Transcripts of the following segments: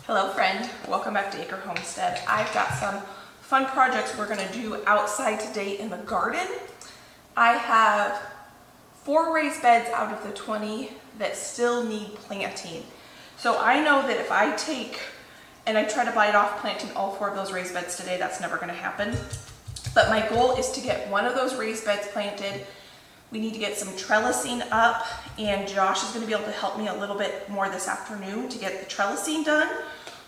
Hello friend, welcome back to Acre Homestead. I've got some fun projects we're gonna do outside today in the garden. I have 4 raised beds out of the 20 that still need planting. So I know that if I take and I try to bite off planting all 4 of those raised beds today, that's never gonna happen. But my goal is to get one of those raised beds planted. We need to get some trellising up, and Josh is going to be able to help me a little bit more this afternoon to get the trellising done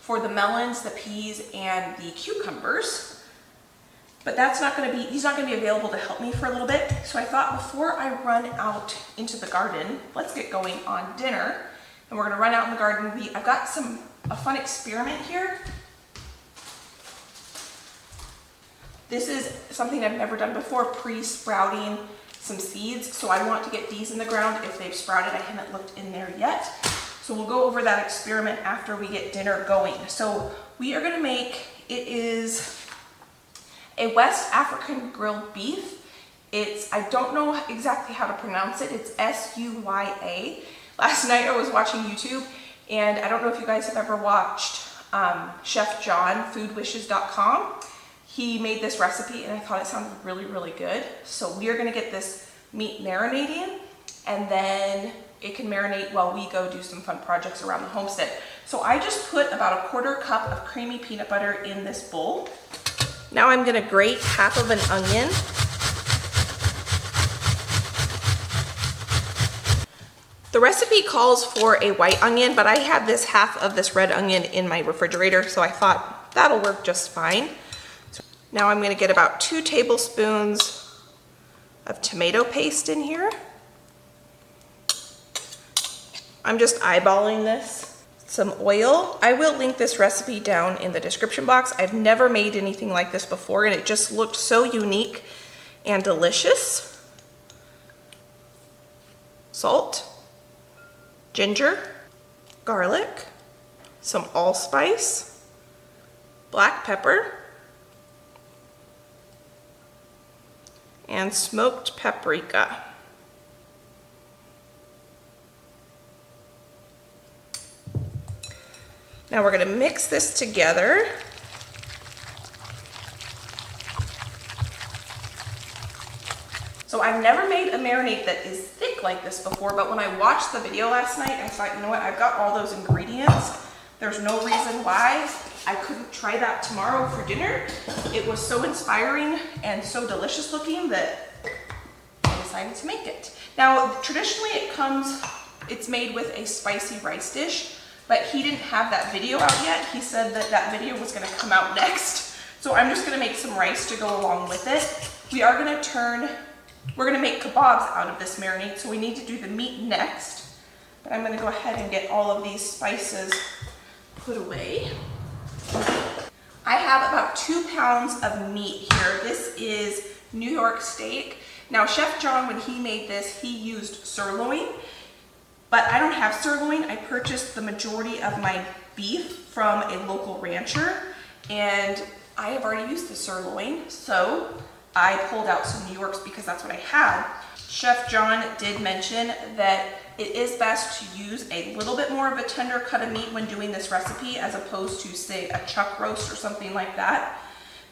for the melons, the peas, and the cucumbers. But that's not going to be, he's not going to be available to help me for a little bit. So I thought before I run out into the garden, let's get going on dinner. And we're going to run out in the garden. I've got a fun experiment here. This is something I've never done before, pre-sprouting some seeds. So I want to get these in the ground. If they've sprouted, I haven't looked in there yet. So we'll go over that experiment after we get dinner going. So we are gonna make, it is a West African grilled beef. I don't know exactly how to pronounce it. It's S-U-Y-A. Last night I was watching YouTube, and I don't know if you guys have ever watched Chef John, foodwishes.com. He made this recipe and I thought it sounded really, really good. So we are gonna get this meat marinating, and then it can marinate while we go do some fun projects around the homestead. So I just put about 1/4 cup of creamy peanut butter in this bowl. Now I'm gonna grate half of an onion. The recipe calls for a white onion, but I have this half of this red onion in my refrigerator, so I thought that'll work just fine. Now I'm going to get about 2 tablespoons of tomato paste in here. I'm just eyeballing this. Some oil. I will link this recipe down in the description box. I've never made anything like this before, and it just looked so unique and delicious. Salt, ginger, garlic, some allspice, black pepper, and smoked paprika. Now we're going to mix this together. So I've never made a marinade that is thick like this before, but when I watched the video last night, I thought, you know what, I've got all those ingredients. There's no reason why I couldn't try that tomorrow for dinner. It was so inspiring and so delicious looking that I decided to make it. Now, traditionally it's made with a spicy rice dish, but he didn't have that video out yet. He said that that video was gonna come out next. So I'm just gonna make some rice to go along with it. We're gonna make kebabs out of this marinade, so we need to do the meat next. But I'm gonna go ahead and get all of these spices put away. I have about 2 pounds of meat here. This is New York steak. Now Chef John, when he made this, he used sirloin, but I don't have sirloin. I purchased the majority of my beef from a local rancher, and I have already used the sirloin, so I pulled out some New Yorks because that's what I had. Chef John did mention that it is best to use a little bit more of a tender cut of meat when doing this recipe as opposed to, say, a chuck roast or something like that,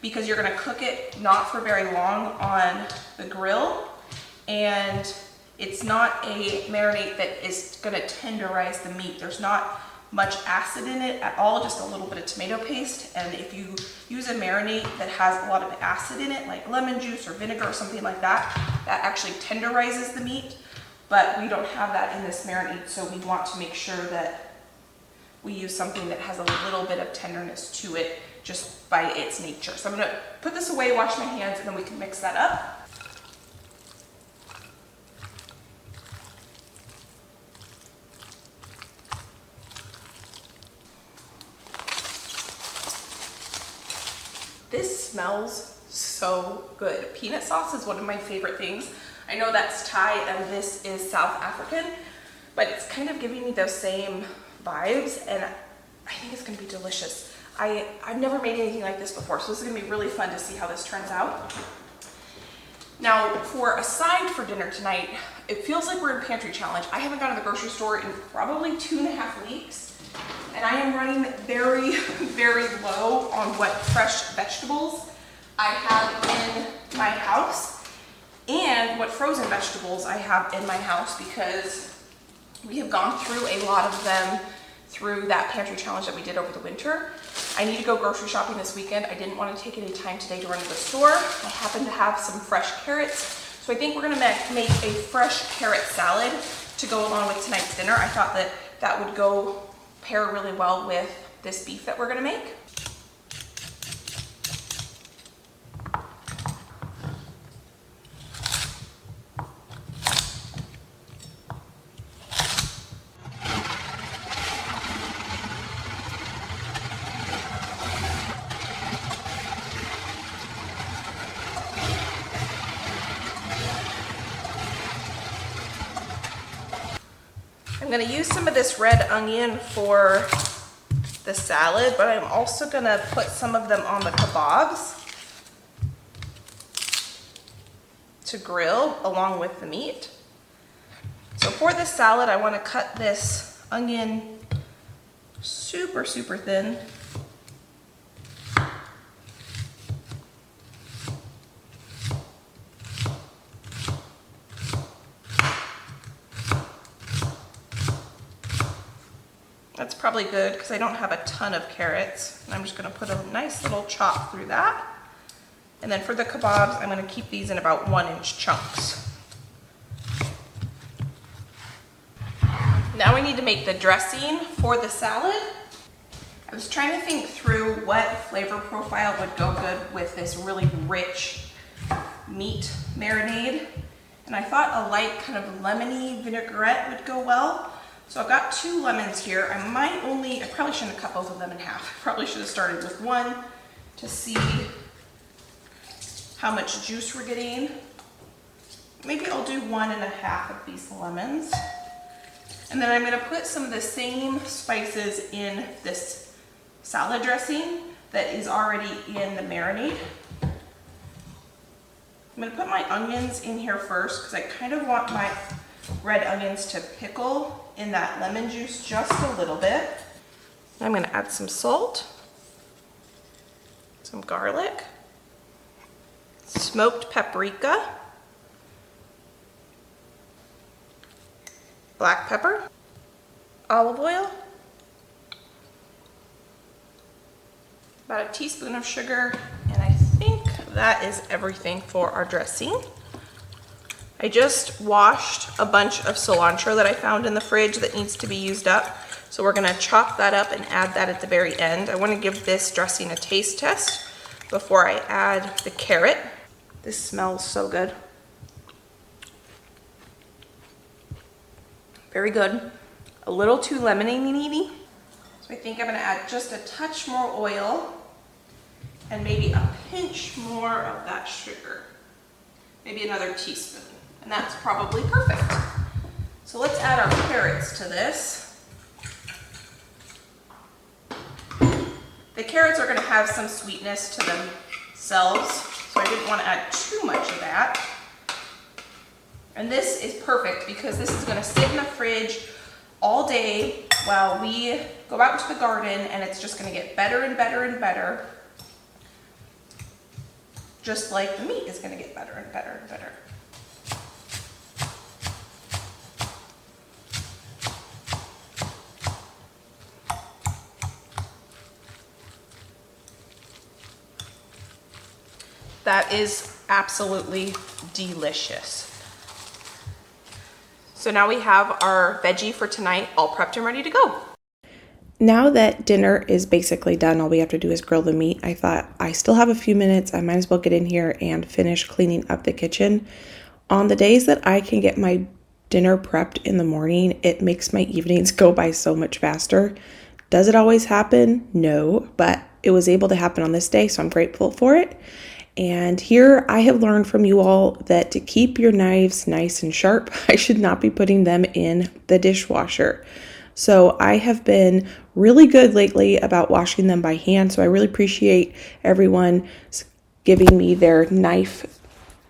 because you're going to cook it not for very long on the grill, and it's not a marinade that is going to tenderize the meat. There's not much acid in it at all, just a little bit of tomato paste. And if you use a marinade that has a lot of acid in it, like lemon juice or vinegar or something like that, that actually tenderizes the meat. But we don't have that in this marinade, so we want to make sure that we use something that has a little bit of tenderness to it just by its nature. So I'm going to put this away, wash my hands, and then we can mix that up. This smells so good. Peanut sauce is one of my favorite things. I know that's Thai and this is South African, but it's kind of giving me those same vibes, and I think it's gonna be delicious. I've never made anything like this before, so this is gonna be really fun to see how this turns out. Now, for a side for dinner tonight, it feels like we're in pantry challenge. I haven't gone to the grocery store in probably 2.5 weeks, And I am running very, very low on what fresh vegetables I have in my house and what frozen vegetables I have in my house, because we have gone through a lot of them through that pantry challenge that we did over the winter. I need to go grocery shopping this weekend. I didn't want to take any time today to run to the store. I happen to have some fresh carrots, so I think we're gonna make a fresh carrot salad to go along with tonight's dinner. I thought that that would pair really well with this beef that we're gonna make. I'm gonna use some of this red onion for the salad, but I'm also gonna put some of them on the kebabs to grill along with the meat. So for this salad, I wanna cut this onion super, super thin. That's probably good because I don't have a ton of carrots. And I'm just gonna put a nice little chop through that. And then for the kebabs, I'm gonna keep these in about 1-inch chunks. Now we need to make the dressing for the salad. I was trying to think through what flavor profile would go good with this really rich meat marinade. And I thought a light kind of lemony vinaigrette would go well. So I've got 2 lemons here. I probably shouldn't have cut both of them in half. I probably should have started with 1 to see how much juice we're getting. Maybe I'll do 1.5 of these lemons. And then I'm gonna put some of the same spices in this salad dressing that is already in the marinade. I'm gonna put my onions in here first because I kind of want my red onions to pickle in that lemon juice just a little bit. I'm gonna add some salt, some garlic, smoked paprika, black pepper, olive oil, about a teaspoon of sugar, and I think that is everything for our dressing. I just washed a bunch of cilantro that I found in the fridge that needs to be used up. So we're gonna chop that up and add that at the very end. I wanna give this dressing a taste test before I add the carrot. This smells so good. Very good. A little too lemony. So I think I'm gonna add just a touch more oil and maybe a pinch more of that sugar. Maybe another teaspoon. And that's probably perfect. So let's add our carrots to this. The carrots are gonna have some sweetness to themselves, so I didn't wanna add too much of that. And this is perfect because this is gonna sit in the fridge all day while we go out into the garden, and it's just gonna get better and better and better. Just like the meat is gonna get better and better and better. That is absolutely delicious. So now we have our veggie for tonight all prepped and ready to go. Now that dinner is basically done, all we have to do is grill the meat. I thought I still have a few minutes. I might as well get in here and finish cleaning up the kitchen. On the days that I can get my dinner prepped in the morning, it makes my evenings go by so much faster. Does it always happen? No, but it was able to happen on this day, so I'm grateful for it. And here I have learned from you all that to keep your knives nice and sharp, I should not be putting them in the dishwasher. So I have been really good lately about washing them by hand. So I really appreciate everyone giving me their knife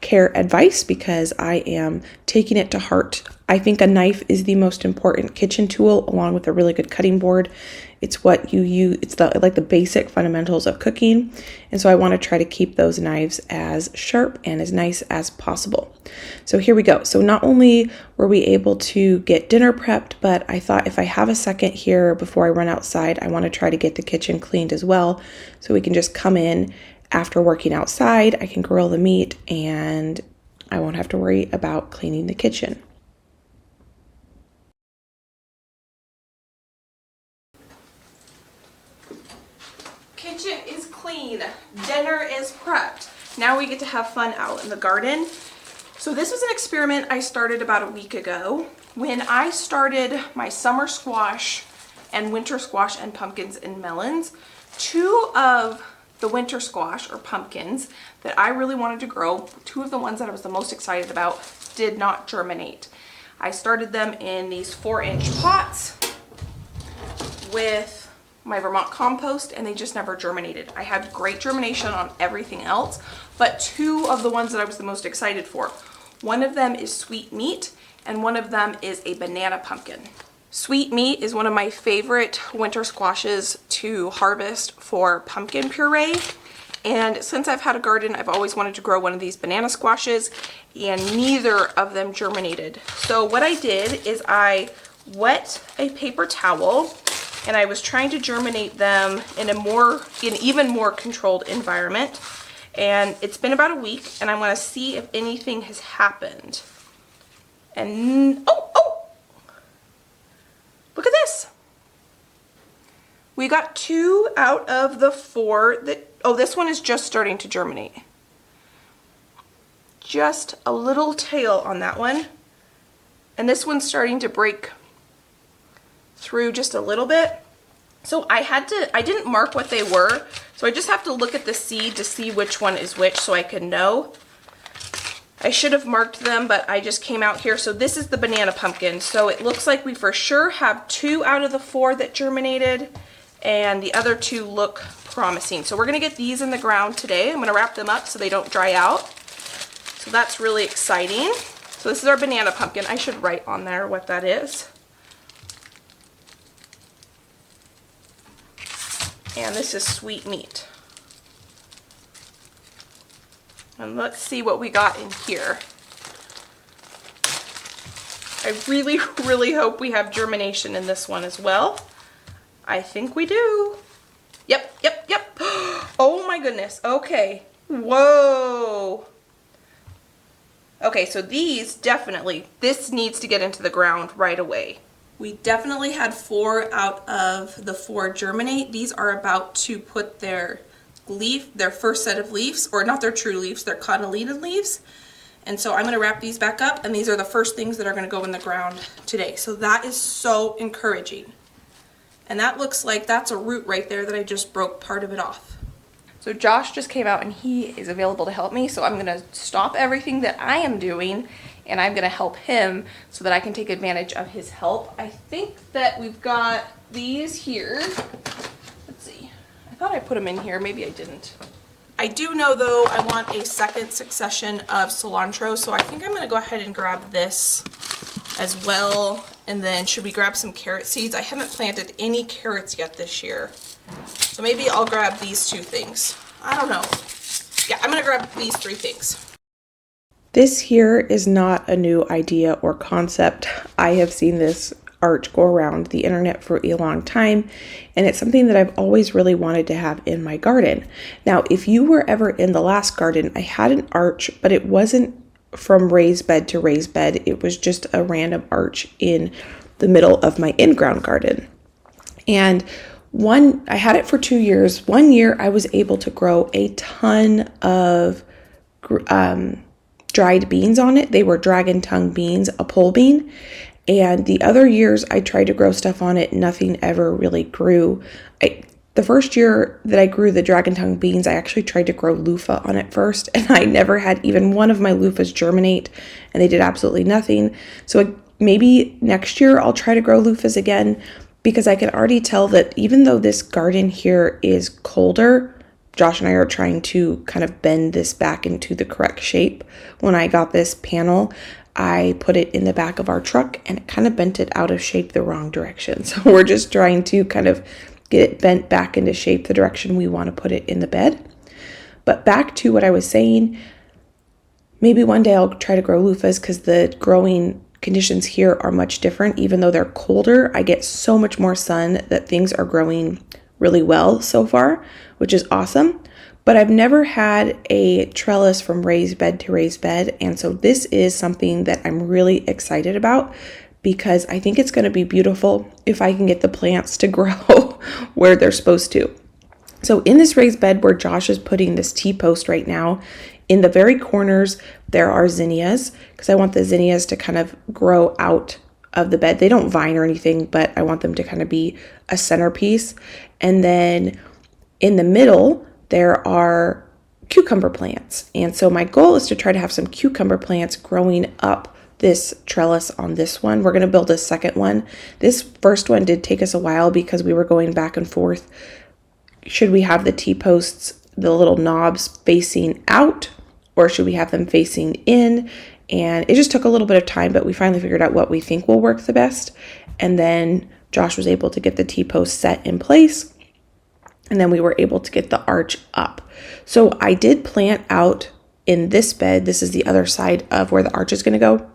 care advice because I am taking it to heart I think a knife is the most important kitchen tool along with a really good cutting board. It's what you use, it's like the basic fundamentals of cooking. And so I want to try to keep those knives as sharp and as nice as possible. So here we go. So not only were we able to get dinner prepped, but I thought if I have a second here before I run outside, I want to try to get the kitchen cleaned as well. So we can just come in after working outside, I can grill the meat and I won't have to worry about cleaning the kitchen. Kitchen is clean. Dinner is prepped. Now we get to have fun out in the garden. So this was an experiment I started about a week ago when I started my summer squash and winter squash and pumpkins and melons. Two of the winter squash or pumpkins that I really wanted to grow, two of the ones that I was the most excited about, did not germinate. I started them in these 4-inch pots with my Vermont compost and they just never germinated. I had great germination on everything else, but two of the ones that I was the most excited for, one of them is sweet meat and one of them is a banana pumpkin. Sweet meat is one of my favorite winter squashes to harvest for pumpkin puree. And since I've had a garden, I've always wanted to grow one of these banana squashes and neither of them germinated. So what I did is I wet a paper towel and I was trying to germinate them in an even more controlled environment. And it's been about a week and I want to see if anything has happened. And look at this. We got 2 out of the 4 that, this one is just starting to germinate. Just a little tail on that one. And this one's starting to break through just a little bit. So I didn't mark what they were. So I just have to look at the seed to see which one is which so I can know. I should have marked them, but I just came out here. So this is the banana pumpkin. So it looks like we for sure have 2 out of the 4 that germinated, and the other 2 look promising. So we're gonna get these in the ground today. I'm gonna wrap them up so they don't dry out. So that's really exciting. So this is our banana pumpkin. I should write on there what that is. And this is sweet meat. And let's see what we got in here. I really, really hope we have germination in this one as well. I think we do. Yep. Oh my goodness. Okay. Whoa. Okay, so these definitely, this needs to get into the ground right away. We definitely had 4 out of the 4 germinate. These are about to put their first set of leaves, or not their true leaves, they're cotyledon leaves. And so I'm gonna wrap these back up, and these are the first things that are gonna go in the ground today. So that is so encouraging. And that looks like that's a root right there that I just broke part of it off. So Josh just came out and he is available to help me. So I'm gonna stop everything that I am doing and I'm gonna help him so that I can take advantage of his help. I think that we've got these here. Let's see. I thought I put them in here, maybe I didn't. I do know though I want a second succession of cilantro, so I think I'm gonna go ahead and grab this as well. And then should we grab some carrot seeds? I haven't planted any carrots yet this year. So maybe I'll grab these 2 things. I don't know. Yeah, I'm gonna grab these 3 things. This here is not a new idea or concept. I have seen this art go around the internet for a long time, and it's something that I've always really wanted to have in my garden. Now, if you were ever in the last garden, I had an arch, but it wasn't from raised bed to raised bed. It was just a random arch in the middle of my in-ground garden. And I had it for 2 years. 1 year I was able to grow a ton of dried beans on it. They were dragon tongue beans, a pole bean. And the other years I tried to grow stuff on it, nothing ever really grew. The first year that I grew the dragon tongue beans, I actually tried to grow loofah on it first, and I never had even one of my loofahs germinate, and they did absolutely nothing. So maybe next year I'll try to grow loofahs again, because I can already tell that even though this garden here is colder, Josh and I are trying to kind of bend this back into the correct shape. When I got this panel, I put it in the back of our truck and it kind of bent it out of shape the wrong direction. So we're just trying to kind of get it bent back into shape the direction we want to put it in the bed. But back to what I was saying, maybe one day I'll try to grow loofahs because the growing conditions here are much different. Even though they're colder, I get so much more sun that things are growing really well so far, which is awesome. But I've never had a trellis from raised bed to raised bed. And so this is something that I'm really excited about because I think it's going to be beautiful if I can get the plants to grow where they're supposed to. So in this raised bed where Josh is putting this T-post right now, in the very corners, there are zinnias because I want the zinnias to kind of grow out of the bed. They don't vine or anything, but I want them to kind of be a centerpiece. And then in the middle, there are cucumber plants. And so my goal is to try to have some cucumber plants growing up this trellis on this one. We're going to build a second one. This first one did take us a while because we were going back and forth. Should we have the T-posts, the little knobs facing out, or should we have them facing in? And it just took a little bit of time, but we finally figured out what we think will work the best. And then Josh was able to get the T-post set in place. And then we were able to get the arch up. So I did plant out in this bed. This is the other side of where the arch is going to go.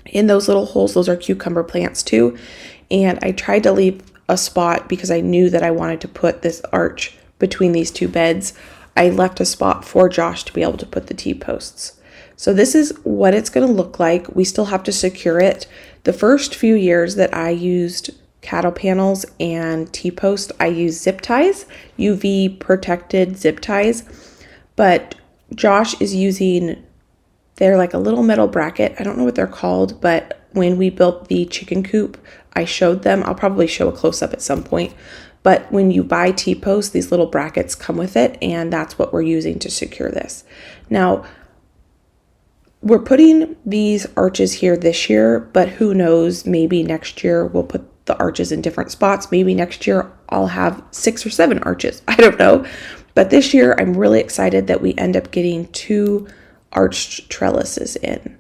In those little holes, those are cucumber plants too. And I tried to leave a spot because I knew that I wanted to put this arch between these two beds. I left a spot for Josh to be able to put the T-posts. So this is what it's going to look like. We still have to secure it. The first few years that I used cattle panels and T-post, I used zip ties, UV protected zip ties, but Josh is using, they're like a little metal bracket. I don't know what they're called, but when we built the chicken coop, I showed them. I'll probably show a close-up at some point, but when you buy T-post, these little brackets come with it, and that's what we're using to secure this. Now, we're putting these arches here this year, but who knows, maybe next year we'll put the arches in different spots. Maybe next year I'll have 6 or 7 arches. I don't know. But this year I'm really excited that we end up getting 2 arched trellises in.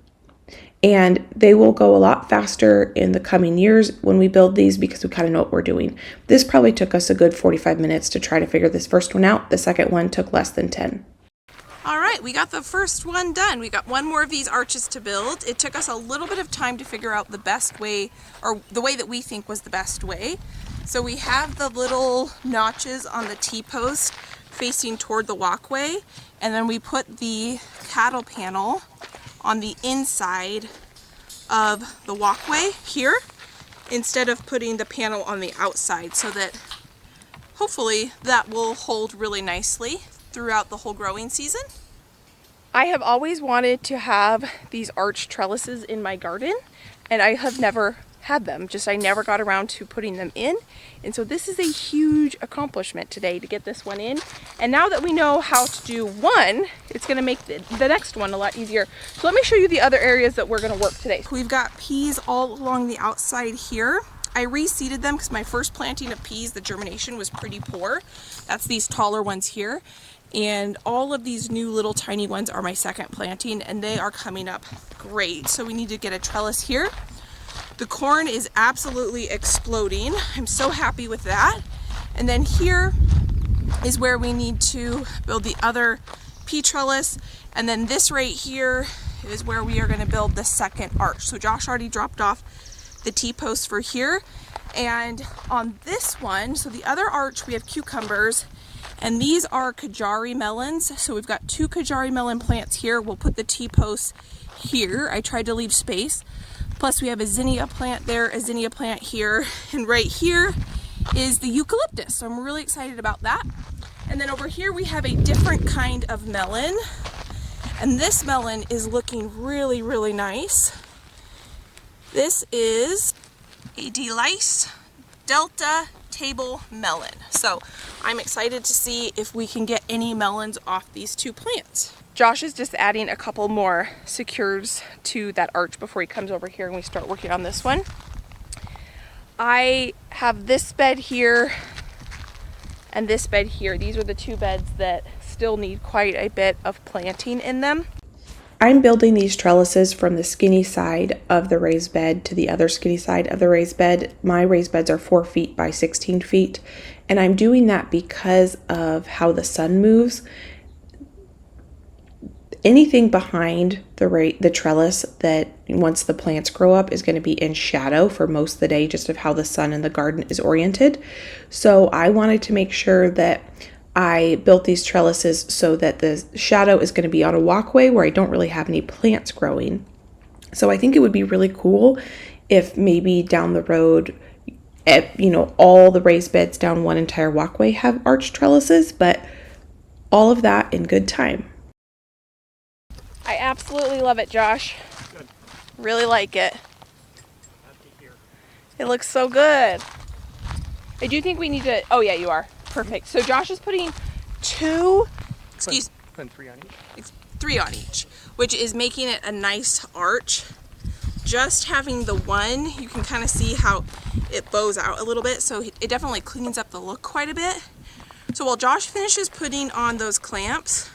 And they will go a lot faster in the coming years when we build these because we kind of know what we're doing. This probably took us a good 45 minutes to try to figure this first one out. The second one took less than 10. All right, we got the first one done. We got one more of these arches to build. It took us a little bit of time to figure out the best way, or the way that we think was the best way. So we have the little notches on the T-post facing toward the walkway, and then we put the cattle panel on the inside of the walkway here, instead of putting the panel on the outside, so that hopefully that will hold really nicely throughout the whole growing season. I have always wanted to have these arch trellises in my garden, and I have never had them. Just I never got around to putting them in. And so this is a huge accomplishment today to get this one in. And now that we know how to do one, it's going to make the next one a lot easier. So let me show you the other areas that we're going to work today. We've got peas all along the outside here. I reseeded them because my first planting of peas, the germination was pretty poor. That's these taller ones here. And all of these new little tiny ones are my second planting, and they are coming up great. So we need to get a trellis here. The corn is absolutely exploding. I'm so happy with that. And then here is where we need to build the other pea trellis. And then this right here is where we are going to build the second arch. So Josh already dropped off the T-post for here. And on this one, so the other arch, we have cucumbers. And these are Kajari melons. So we've got 2 Kajari melon plants here. We'll put the T-posts here. I tried to leave space. Plus we have a zinnia plant there, a zinnia plant here. And right here is the eucalyptus. So I'm really excited about that. And then over here we have a different kind of melon. And this melon is looking really, really nice. This is a Delice Delta table melon. So I'm excited to see if we can get any melons off these 2 plants. Josh is just adding a couple more secures to that arch before he comes over here and we start working on this one. I have this bed here and this bed here. These are the 2 beds that still need quite a bit of planting in them. I'm building these trellises from the skinny side of the raised bed to the other skinny side of the raised bed. My raised beds are 4 feet by 16 feet, and I'm doing that because of how the sun moves. Anything behind the trellis that once the plants grow up is going to be in shadow for most of the day, just of how the sun in the garden is oriented. So I wanted to make sure that I built these trellises so that the shadow is going to be on a walkway where I don't really have any plants growing. So I think it would be really cool if maybe down the road, all the raised beds down one entire walkway have arched trellises, but all of that in good time. I absolutely love it, Josh. Good. Really like it. Glad to hear. It looks so good. I do think we need to, oh yeah, you are. Perfect. So Josh is putting Put 3 on each. 3 on each, which is making it a nice arch. Just having the one, you can kind of see how it bows out a little bit, so it definitely cleans up the look quite a bit. So while Josh finishes putting on those clamps,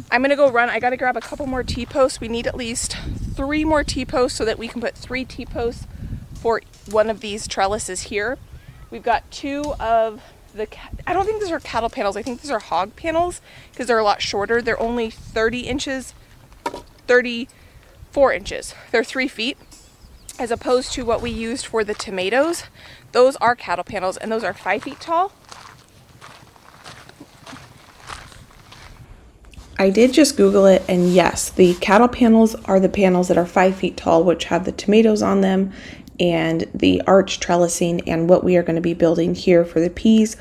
I'm gonna go run. I gotta grab a couple more T-posts. We need at least 3 more T-posts so that we can put 3 T-posts for one of these trellises here. We've got 2 of I don't think these are cattle panels. I think these are hog panels because they're a lot shorter. They're only 34 inches. They're 3 feet as opposed to what we used for the tomatoes. Those are cattle panels and those are 5 feet tall. I did just Google it, and yes, the cattle panels are the panels that are 5 feet tall, which have the tomatoes on them, and the arch trellising, and what we are going to be building here for the peas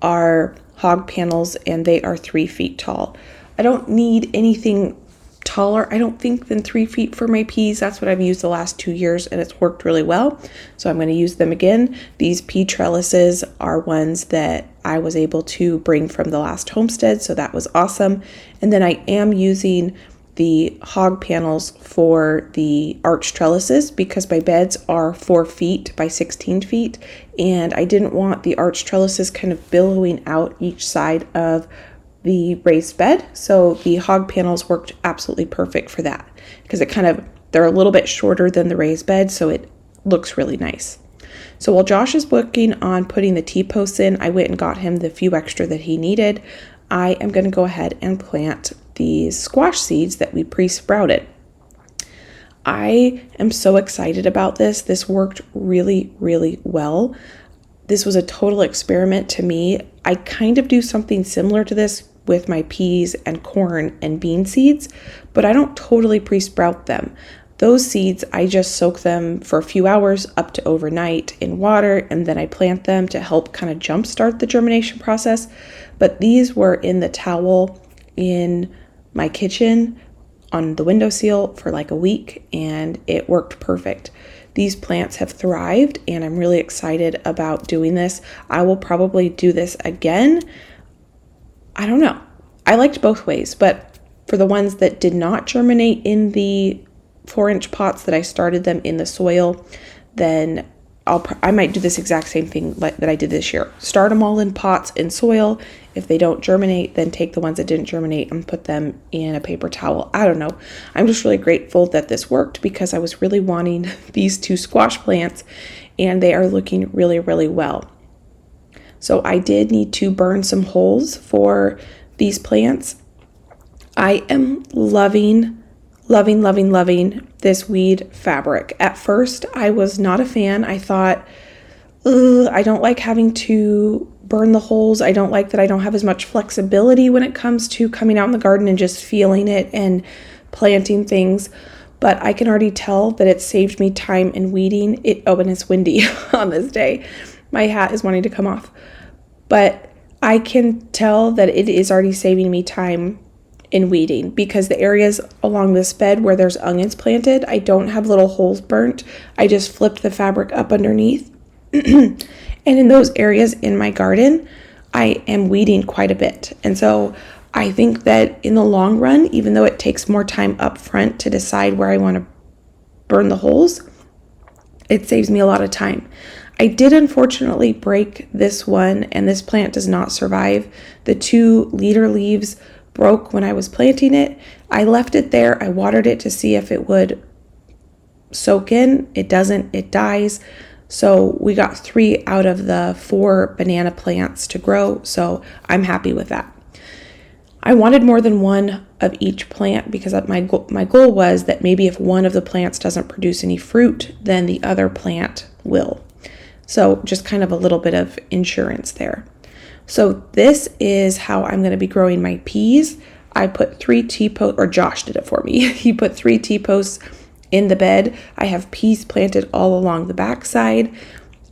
are hog panels, and they are 3 feet tall. I don't need anything taller, I don't think, than 3 feet for my peas. That's what I've used the last 2 years, and it's worked really well, so I'm going to use them again. These pea trellises are ones that I was able to bring from the last homestead, so that was awesome. And then I am using the hog panels for the arch trellises because my beds are 4 feet by 16 feet, and I didn't want the arch trellises kind of billowing out each side of the raised bed. So the hog panels worked absolutely perfect for that because they're a little bit shorter than the raised bed, so it looks really nice. So while Josh is working on putting the T-posts in, I went and got him the few extra that he needed. I am going to go ahead and plant these squash seeds that we pre-sprouted. I am so excited about this. This worked really, really well. This was a total experiment to me. I kind of do something similar to this with my peas and corn and bean seeds, but I don't totally pre-sprout them. Those seeds, I just soak them for a few hours up to overnight in water, and then I plant them to help kind of jumpstart the germination process. But these were in the towel in my kitchen on the windowsill for like a week, and it worked perfect. These plants have thrived, and I'm really excited about doing this. I will probably do this again. I don't know. I liked both ways, but for the ones that did not germinate in the 4-inch pots that I started them in the soil, then I might do this exact same thing that I did this year. Start them all in pots in soil. If they don't germinate, then take the ones that didn't germinate and put them in a paper towel. I don't know. I'm just really grateful that this worked because I was really wanting these 2 squash plants, and they are looking really, really well. So I did need to burn some holes for these plants. I am loving this weed fabric. At first, I was not a fan. I thought, I don't like having to burn the holes. I don't like that I don't have as much flexibility when it comes to coming out in the garden and just feeling it and planting things. But I can already tell that it saved me time in weeding. And it's windy on this day. My hat is wanting to come off. But I can tell that it is already saving me time in weeding because the areas along this bed where there's onions planted, I don't have little holes burnt. I just flipped the fabric up underneath. And in those areas in my garden, I am weeding quite a bit. And so I think that in the long run, even though it takes more time up front to decide where I want to burn the holes, it saves me a lot of time. I did unfortunately break this one, and this plant does not survive. The 2 leader leaves broke when I was planting it. I left it there. I watered it to see if it would soak in. It doesn't, it dies. So we got 3 out of the 4 banana plants to grow. So I'm happy with that. I wanted more than one of each plant because my goal was that maybe if one of the plants doesn't produce any fruit, then the other plant will. So just kind of a little bit of insurance there. So this is how I'm going to be growing my peas. I put 3 T-posts, or Josh did it for me. He put 3 T-posts in the bed. I have peas planted all along the back side.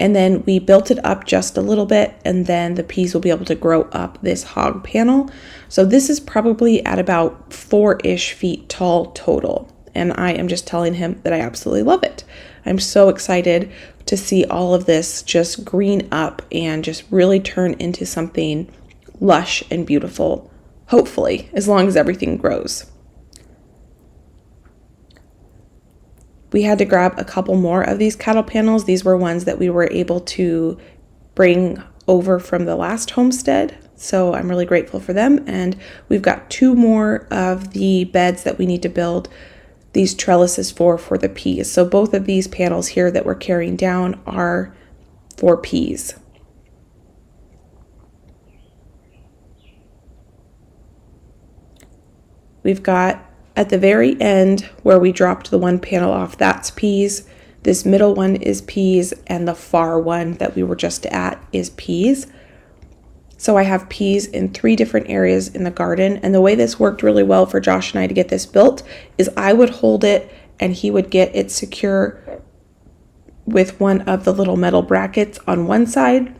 And then we built it up just a little bit, and then the peas will be able to grow up this hog panel. So this is probably at about 4-ish feet tall total. And I am just telling him that I absolutely love it. I'm so excited to see all of this just green up and just really turn into something lush and beautiful, hopefully, as long as everything grows. We had to grab a couple more of these cattle panels. These were ones that we were able to bring over from the last homestead. So I'm really grateful for them. And we've got 2 more of the beds that we need to build these trellises for the peas. So both of these panels here that we're carrying down are for peas. We've got at the very end where we dropped the one panel off, that's peas. This middle one is peas, and the far one that we were just at is peas. So I have peas in 3 different areas in the garden, and the way this worked really well for Josh and I to get this built is I would hold it and he would get it secure with one of the little metal brackets on one side,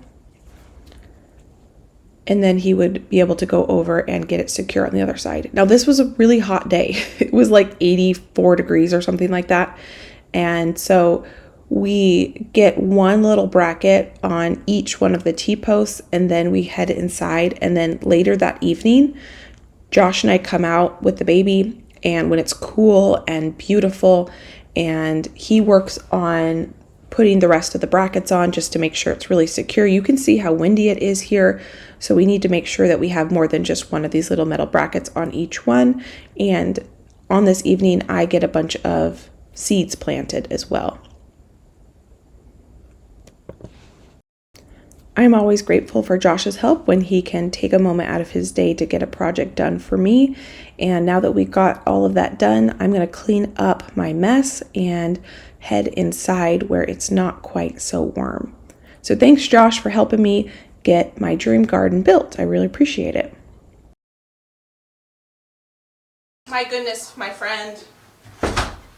and then he would be able to go over and get it secure on the other side. Now this was a really hot day. It was like 84 degrees or something like that. And so we get one little bracket on each one of the T-posts, and then we head inside. And then later that evening, Josh and I come out with the baby, and when it's cool and beautiful, and he works on putting the rest of the brackets on just to make sure it's really secure. You can see how windy it is here. So we need to make sure that we have more than just one of these little metal brackets on each one. And on this evening, I get a bunch of seeds planted as well. I'm always grateful for Josh's help when he can take a moment out of his day to get a project done for me. And now that we've got all of that done, I'm going to clean up my mess and head inside where it's not quite so warm. So thanks, Josh, for helping me get my dream garden built. I really appreciate it. My goodness, my friend.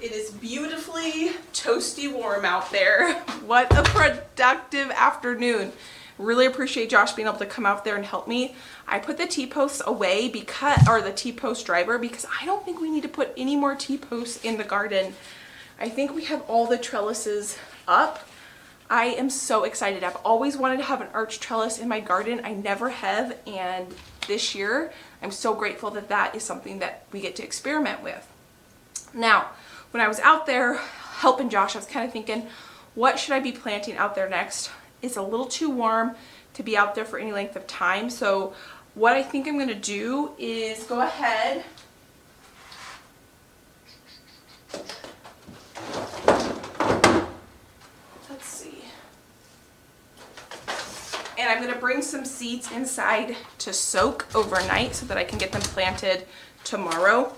It is beautifully toasty warm out there. What a productive afternoon. Really appreciate Josh being able to come out there and help me. I put the T-posts away the T-post driver, because I don't think we need to put any more T-posts in the garden. I think we have all the trellises up. I am so excited. I've always wanted to have an arch trellis in my garden. I never have, and this year I'm so grateful that that is something that we get to experiment with. Now, when I was out there helping Josh, I was kind of thinking, what should I be planting out there next? It's a little too warm to be out there for any length of time. So what I think I'm going to do is go ahead and I'm going to bring some seeds inside to soak overnight so that I can get them planted tomorrow.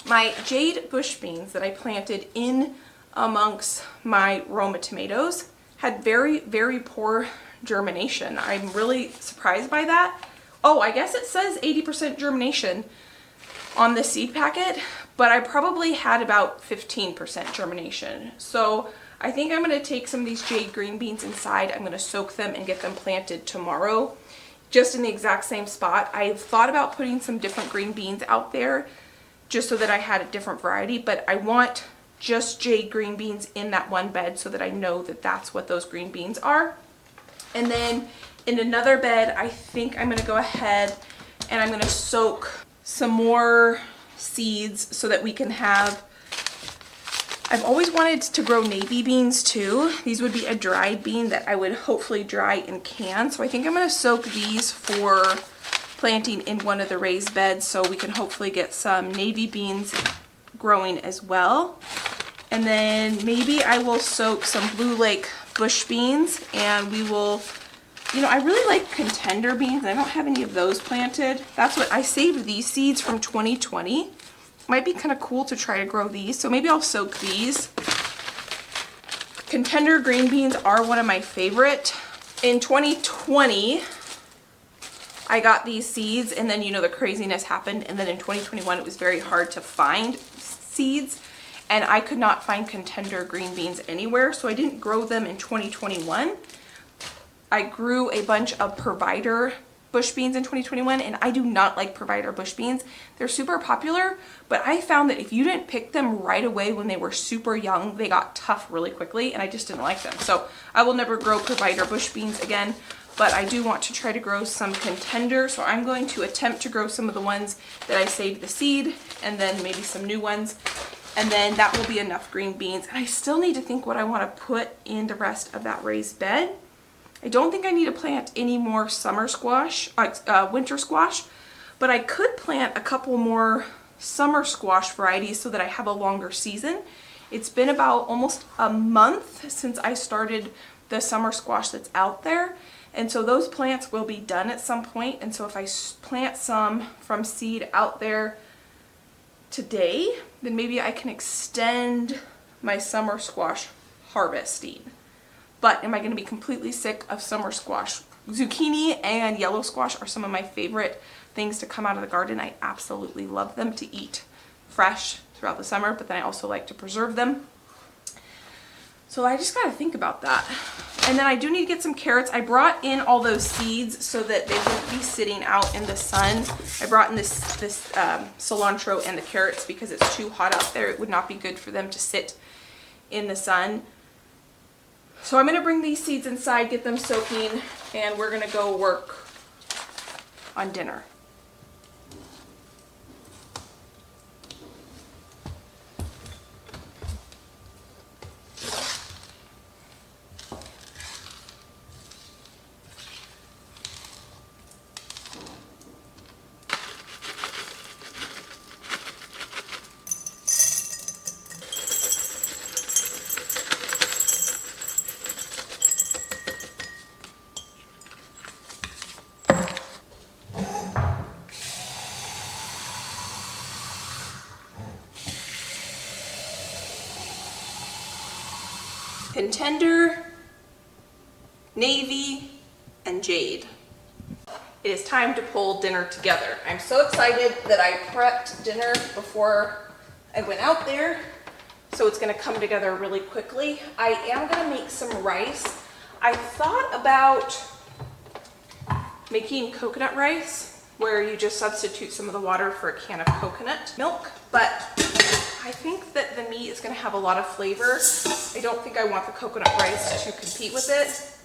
My jade bush beans that I planted in amongst my Roma tomatoes had very, very poor germination. I'm really surprised by that. Oh, I guess it says 80% germination on the seed packet, but I probably had about 15% germination. So I think I'm going to take some of these jade green beans inside. I'm going to soak them and get them planted tomorrow, just in the exact same spot. I've thought about putting some different green beans out there just so that I had a different variety, but I want just jade green beans in that one bed so that I know that that's what those green beans are. And then in another bed, I think I'm going to go ahead and I'm going to soak some more seeds so that we can have, I've always wanted to grow navy beans too. These would be a dried bean that I would hopefully dry in cans. So I think I'm going to soak these for planting in one of the raised beds so we can hopefully get some navy beans growing as well. And then maybe I will soak some Blue Lake bush beans, and we will, you know, I really like contender beans. I don't have any of those planted. That's what I saved these seeds from 2020. Might be kind of cool to try to grow these, so maybe I'll soak these. Contender green beans are one of my favorite. In 2020, I got these seeds, and then, you know, the craziness happened, and then in 2021 it was very hard to find seeds, and I could not find contender green beans anywhere, so I didn't grow them in 2021. I grew a bunch of Provider bush beans in 2021, and I do not like Provider bush beans. They're super popular, but I found that if you didn't pick them right away when they were super young, they got tough really quickly, and I just didn't like them. So I will never grow Provider bush beans again, but I do want to try to grow some contender, so I'm going to attempt to grow some of the ones that I saved the seed, and then maybe some new ones, and then that will be enough green beans. And I still need to think what I want to put in the rest of that raised bed. I don't think I need to plant any more summer squash, winter squash, but I could plant a couple more summer squash varieties so that I have a longer season. It's been about almost a month since I started the summer squash that's out there, and so those plants will be done at some point. And so if I plant some from seed out there today, then maybe I can extend my summer squash harvesting. But am I going to be completely sick of summer squash? Zucchini and yellow squash are some of my favorite things to come out of the garden. I absolutely love them to eat fresh throughout the summer, but then I also like to preserve them. So I just got to think about that. And then I do need to get some carrots. I brought in all those seeds so that they won't be sitting out in the sun. I brought in this cilantro and the carrots because it's too hot out there. It would not be good for them to sit in the sun. So I'm going to bring these seeds inside, get them soaking, and we're going to go work on dinner. Contender, navy, and jade. It is time to pull dinner together. I'm so excited that I prepped dinner before I went out there, so it's going to come together really quickly. I am going to make some rice. I thought about making coconut rice, where you just substitute some of the water for a can of coconut milk, but I think that the meat is going to have a lot of flavor. I don't think I want the coconut rice to compete with it.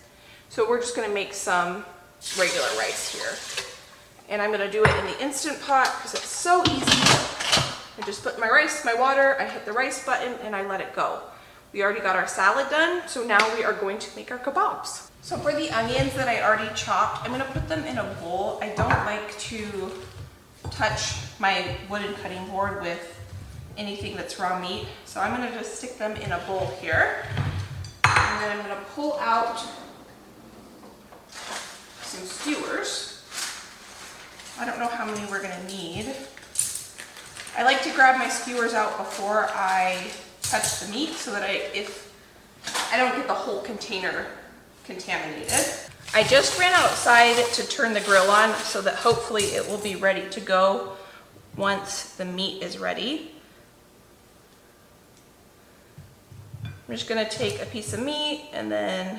So we're just going to make some regular rice here. And I'm going to do it in the Instant Pot because it's so easy. I just put my rice, my water, I hit the rice button, and I let it go. We already got our salad done, so now we are going to make our kebabs. So for the onions that I already chopped, I'm going to put them in a bowl. I don't like to touch my wooden cutting board with anything that's raw meat. So I'm going to just stick them in a bowl here. And then I'm going to pull out some skewers. I don't know how many we're going to need. I like to grab my skewers out before I touch the meat so that if I don't get the whole container contaminated. I just ran outside to turn the grill on so that hopefully it will be ready to go once the meat is ready. I'm just going to take a piece of meat and then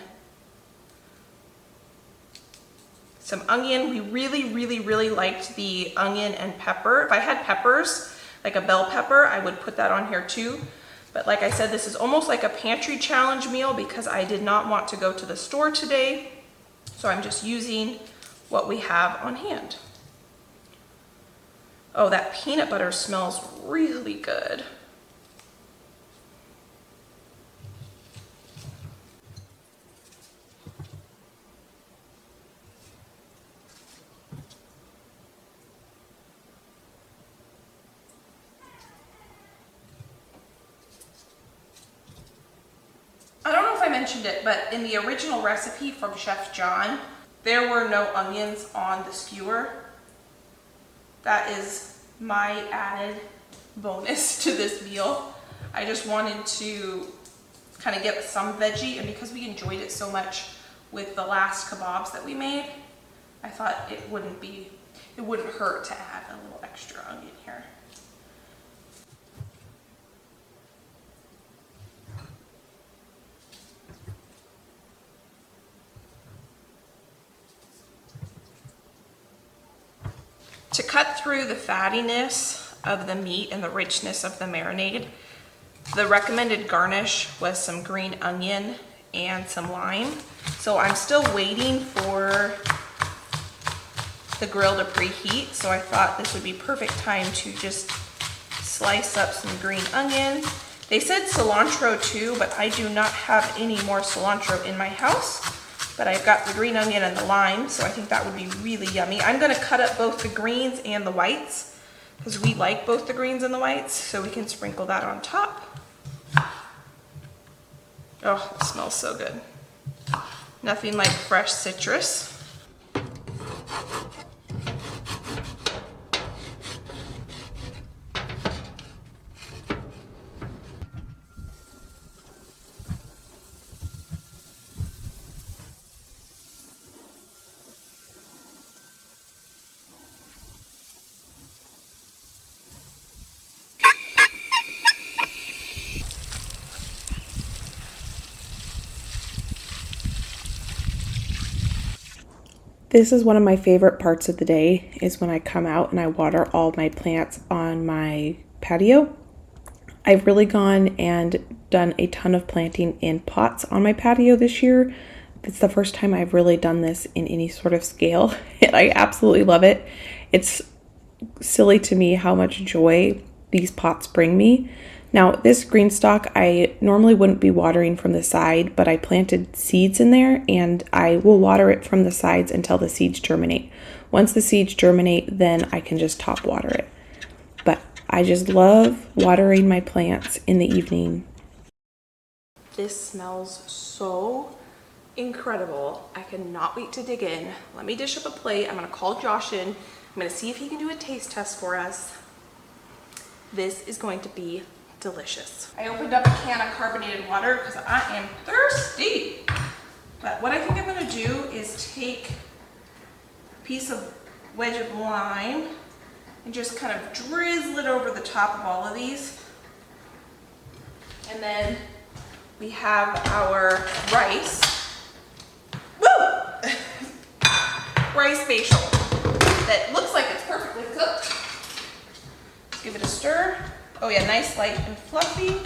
some onion. We really liked the onion and pepper. If I had peppers, like a bell pepper, I would put that on here too. But like I said, this is almost like a pantry challenge meal because I did not want to go to the store today. So I'm just using what we have on hand. Oh, that peanut butter smells really good. mentioned it, but in the original recipe from Chef John, there were no onions on the skewer. That is my added bonus to this meal. I just wanted to kind of get some veggie, and because we enjoyed it so much with the last kebabs that we made, I thought it wouldn't hurt to add a little extra onion here. To cut through the fattiness of the meat and the richness of the marinade, the recommended garnish was some green onion and some lime. So I'm still waiting for the grill to preheat, so I thought this would be perfect time to just slice up some green onion. They said cilantro too, but I do not have any more cilantro in my house. But I've got the green onion and the lime, so I think that would be really yummy. I'm gonna cut up both the greens and the whites because we like both the greens and the whites, so we can sprinkle that on top. Oh, it smells so good. Nothing like fresh citrus. This is one of my favorite parts of the day, is when I come out and I water all my plants on my patio. I've really gone and done a ton of planting in pots on my patio this year. It's the first time I've really done this in any sort of scale, and I absolutely love it. It's silly to me how much joy these pots bring me. Now, this green stalk, I normally wouldn't be watering from the side, but I planted seeds in there, and I will water it from the sides until the seeds germinate. Once the seeds germinate, then I can just top water it. But I just love watering my plants in the evening. This smells so incredible. I cannot wait to dig in. Let me dish up a plate. I'm gonna call Josh in. I'm gonna see if he can do a taste test for us. This is going to be delicious. I opened up a can of carbonated water because I am thirsty. But what I think I'm gonna do is take a piece of wedge of lime and just kind of drizzle it over the top of all of these. And then we have our rice. Woo! Rice facial that looks like it's perfectly cooked. Let's give it a stir. Oh yeah, nice, light and fluffy.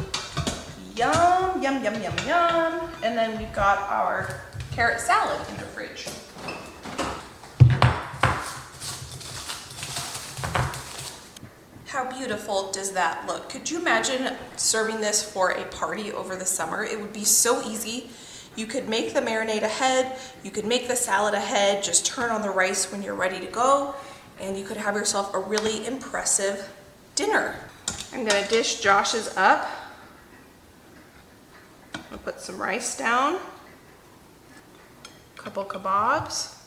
Yum, yum, yum, yum, yum. And then we've got our carrot salad in the fridge. How beautiful does that look? Could you imagine serving this for a party over the summer? It would be so easy. You could make the marinade ahead, you could make the salad ahead, just turn on the rice when you're ready to go, and you could have yourself a really impressive dinner. I'm gonna dish Josh's up. I'll put some rice down, a couple kebabs,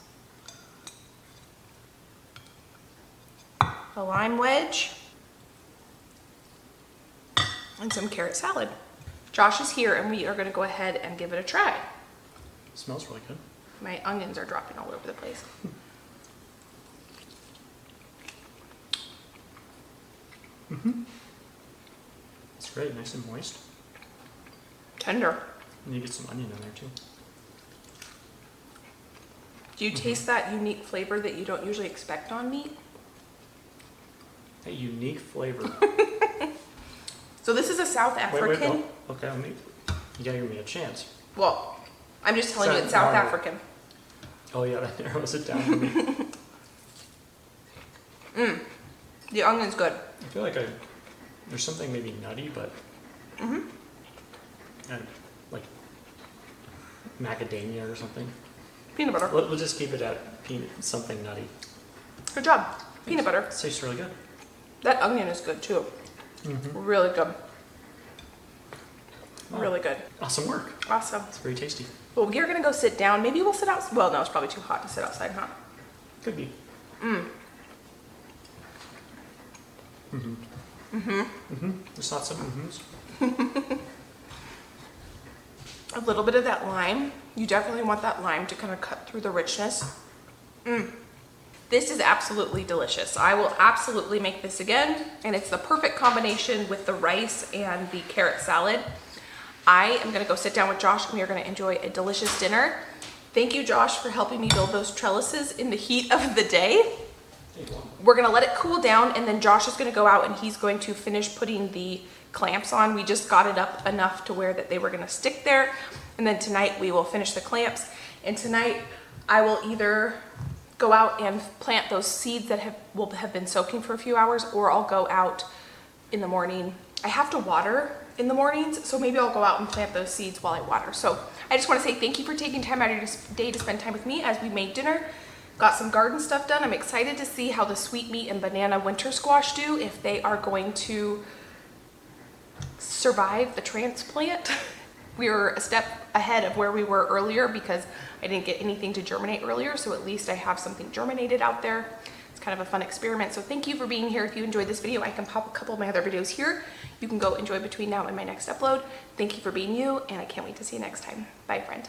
a lime wedge, and some carrot salad. Josh is here and we are gonna go ahead and give it a try. It smells really good. My onions are dropping all over the place. It's great, nice and moist. Tender. And you get some onion in there too. Do you taste that unique flavor that you don't usually expect on meat? A unique flavor. So this is a South African. Wait, oh, okay, you gotta give me a chance. Well, I'm just telling you it's South African. Oh yeah, that narrows it down for me. The onion's good. I feel like there's something maybe nutty, but and like macadamia or something. Peanut butter. We'll just keep it at something nutty. Good job. Peanut butter. It tastes really good. That onion is good too. Really good. Really good. Awesome work. Awesome. It's very tasty. Well, we're gonna go sit down. Maybe we'll sit out. Well, no, it's probably too hot to sit outside, huh? Could be. There's lots of mm-hms. A little bit of that lime. You definitely want that lime to kind of cut through the richness. This is absolutely delicious. I will absolutely make this again, and it's the perfect combination with the rice and the carrot salad. I am gonna go sit down with Josh and we are gonna enjoy a delicious dinner. Thank you, Josh, for helping me build those trellises in the heat of the day. We're gonna let it cool down, and then Josh is gonna go out and he's going to finish putting the clamps on. We just got it up enough to where that they were gonna stick there. And then tonight we will finish the clamps. And tonight I will either go out and plant those seeds that will have been soaking for a few hours, or I'll go out in the morning. I have to water in the mornings, so maybe I'll go out and plant those seeds while I water. So I just want to say thank you for taking time out of your day to spend time with me as we made dinner. Got some garden stuff done. I'm excited to see how the sweet meat and banana winter squash do, if they are going to survive the transplant. We were a step ahead of where we were earlier because I didn't get anything to germinate earlier, so at least I have something germinated out there. It's kind of a fun experiment. So thank you for being here. If you enjoyed this video, I can pop a couple of my other videos here. You can go enjoy between now and my next upload. Thank you for being you, and I can't wait to see you next time. Bye, friend.